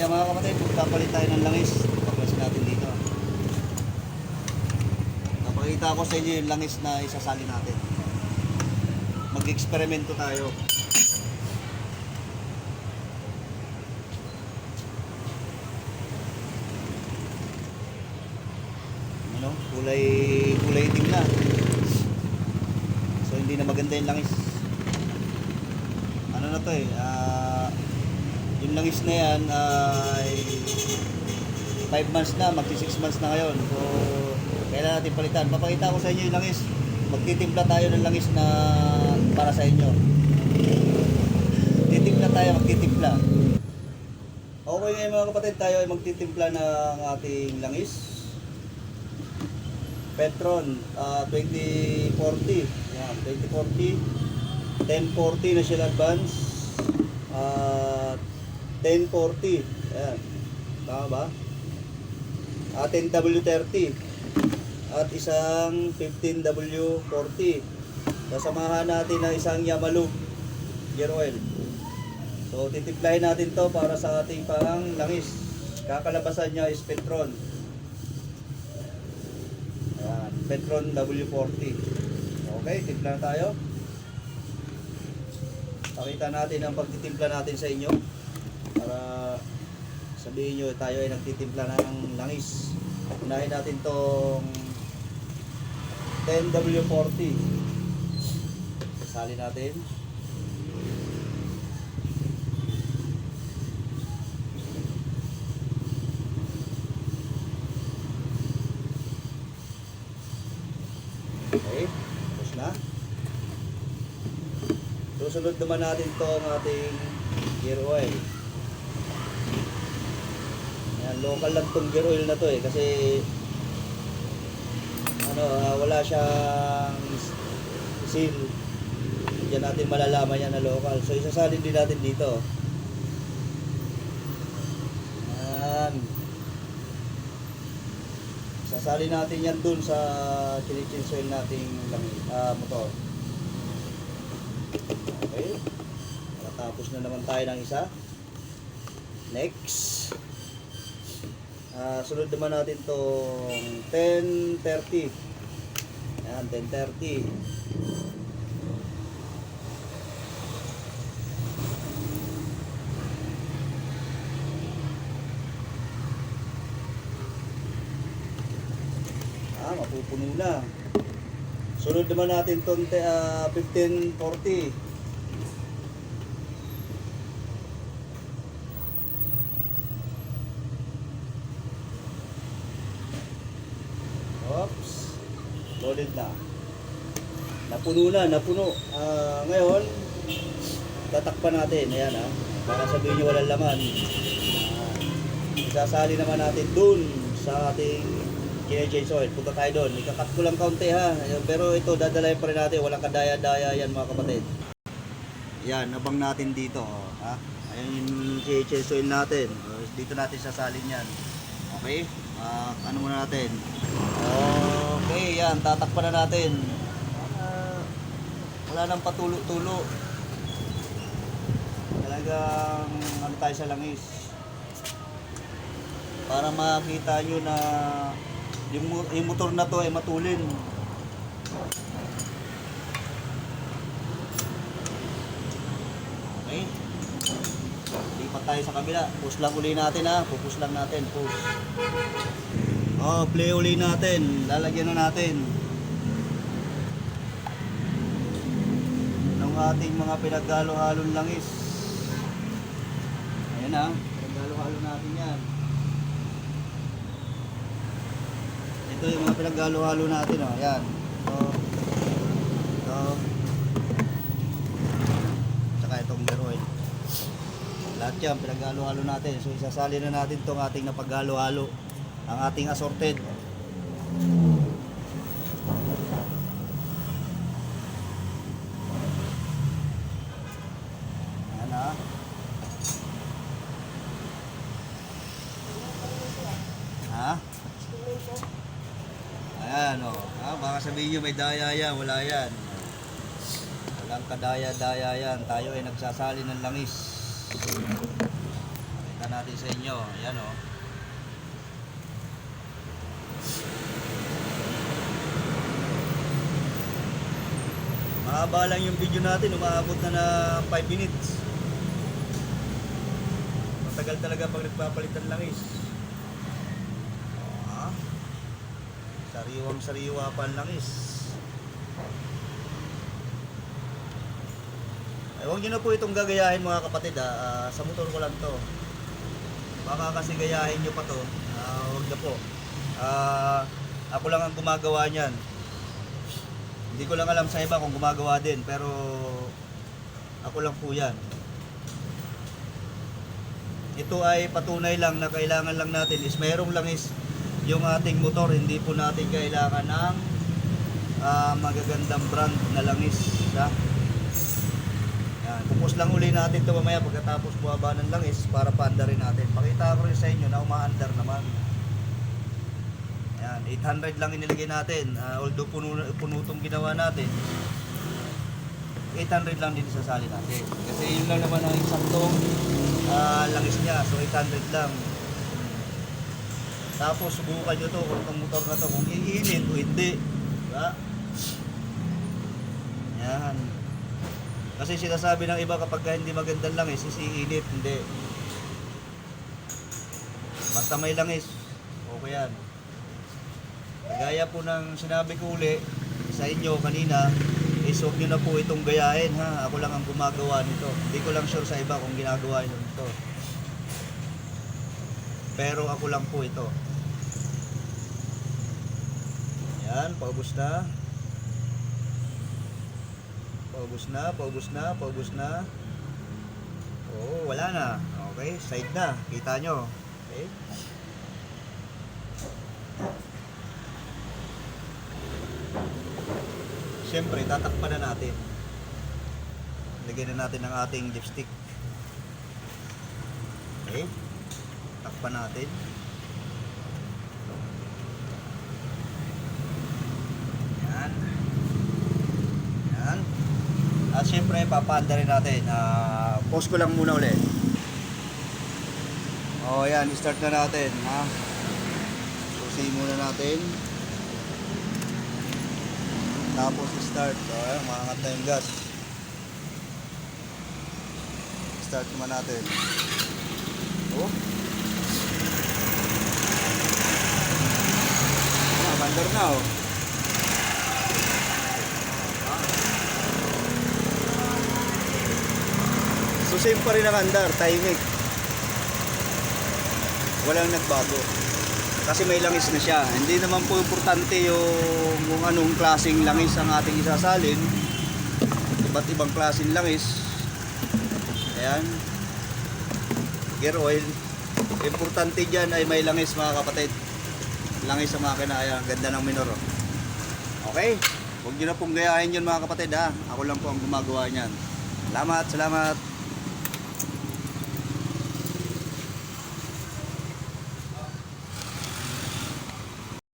Kaya mga kapatid, magkapalit tayo ng langis. Paklasin natin dito. Napakita ko sa inyo yung langis na isasali natin. Mag-eksperimento tayo. Ano? Kulay itim na. So hindi na maganda yung langis. Ano na to eh, yung langis na yan ay 5 months na, magti 6 months na ngayon. So kailangan natin palitan. Papakita ko sa inyo yung langis. Magtitimpla tayo ng langis na para sa inyo. Titimpla tayo, magtitimpla. Okay ngayon mga kapatid, tayo ay magtitimpla ng ating langis. Petron 2040. Yan, 2040. 1040 na Shell Advance. 1040. Ayan. Tama ba? 10W30. At isang 15W40. Sasamahan natin ng isang Yamalug gear oil. So titimplahin natin to para sa ating pang langis. Kakalabasan niya is Petron. Ayan, Petron W40. Okay, timpla na tayo. Pakita natin ang pagtitimpla natin sa inyo para sabihin nyo tayo ay nagtitimpla ng langis. Unahin natin tong 10W40. Sali natin. Okay, tapos na. Susunod naman natin tong ating gear oil. Ayan, local lang tong gear oil na to eh kasi wala siyang seal. Diyan natin malalaman yan na local. So isasalin din natin dito. Ayan. Sasali natin yan dun sa chinichinch oil nating motor. Okay. Tapos na naman tayo ng isa. Next. Sunod naman natin tong 1030. Ayan, 1030. Mapupuno na. Sunod naman natin tong 1540. Oops. Loaded na. Napuno na, napuno. Ngayon, tatakpan natin. Ayan para sabihin nyo walang laman. Isasali naman natin dun sa ating chinichinch oil. Punta tayo doon. Ikakat ko lang kaunti ha. Pero ito, dadalayan pa rin natin. Walang kadaya-daya yan mga kapatid. Yan, nabang natin dito. Ha? Ayan yung chinichinch oil natin. Dito natin sasalin yan. Okay? Ano muna natin? Okay, yan. Tatakpan na natin. Wala nang patulo-tulo. Talagang tayo sa langis. Para makita nyo na yung motor na to ay matulin. Okay. Lipat tayo sa kabila. Push lang uli natin ha. Pupush lang natin. Push. Play uli natin. Lalagyan na natin ng ating mga pinaghalo-halong langis. Ayan ha. Pinaghalo-halo natin yan. Ito yung mga pinaghalo-halo natin. Ayan. Ito. Tsaka itong gear oil. Lahat yan pinaghalo-halo natin. So isasali na natin itong ating napaghalo-halo. Ang ating assorted. Ayan ha. Ayan baka sabihin nyo may daya yan. Wala yan. Walang kadaya-daya yan. Tayo ay nagsasali ng langis. Pakita natin sa inyo. Ayan o. Mahaba lang yung video natin. Umaabot na 5 minutes. Matagal talaga pag nagpapalitan langis. Sariwang sariwa pa ang langis. Ay, huwag nyo na po itong gagayahin mga kapatid sa motor ko lang to. Baka kasi gayahin nyo pa to. Huwag na po. Ako lang ang gumagawa niyan. Hindi ko lang alam sa iba kung gumagawa din, pero ako lang po yan. Ito ay patunay lang na kailangan lang natin is mayroong langis yung ating motor. Hindi po natin kailangan ng magagandang brand na langis. Yan. Pupus lang uli natin ito mamaya pagkatapos buwaba ng langis para paandarin natin. Pakita ko rin sa inyo na umaandar naman. Yan, 800 lang inilagay natin. Although puno itong ginawa natin, 800 lang din isasali natin. Kasi yun lang naman ang eksaktong langis niya. So 800 lang. Tapos subukan nyo to kung itong motor na to kung iinit o hindi. Diba? Yan. Kasi sinasabi ng iba kapag hindi magandang langis, iinit. Hindi. Basta may langis, okay yan. Kagaya po ng sinabi ko uli sa inyo kanina, is huwag nyo na po itong gayahin ha. Ako lang ang gumagawa nito. Hindi ko lang sure sa iba kung ginagawa nyo ito. Pero ako lang po ito. Yan, paubos na. Paubos na, paubos na, paubos na. Oo, wala na. Okay, side na. Kita nyo. Okay. Siyempre, tatakpan na natin. Lagyan na natin ang ating dipstick. Okay. Takpan natin. Yan. Yan. At siyempre, papaanda rin natin. Pause ko lang muna ulit. O, yan. Start na natin. Susihin muna natin. Tapos start. So, ayan, maangat na yung gas. Start naman natin. Oh. Mandar na oh. So same pa rin ang andar, tahimik. Walang nagbago. Kasi may langis na siya. Hindi naman po importante yung kung anong klaseng langis ang ating isasalin. Iba't ibang klaseng langis. Ayan. Gear oil. Importante dyan ay may langis mga kapatid. Langis sa makina. Ayan. Ganda ng minor. Okay. Huwag nyo na pong gayahin yun mga kapatid ha. Ako lang po ang gumagawa niyan. Salamat. Salamat.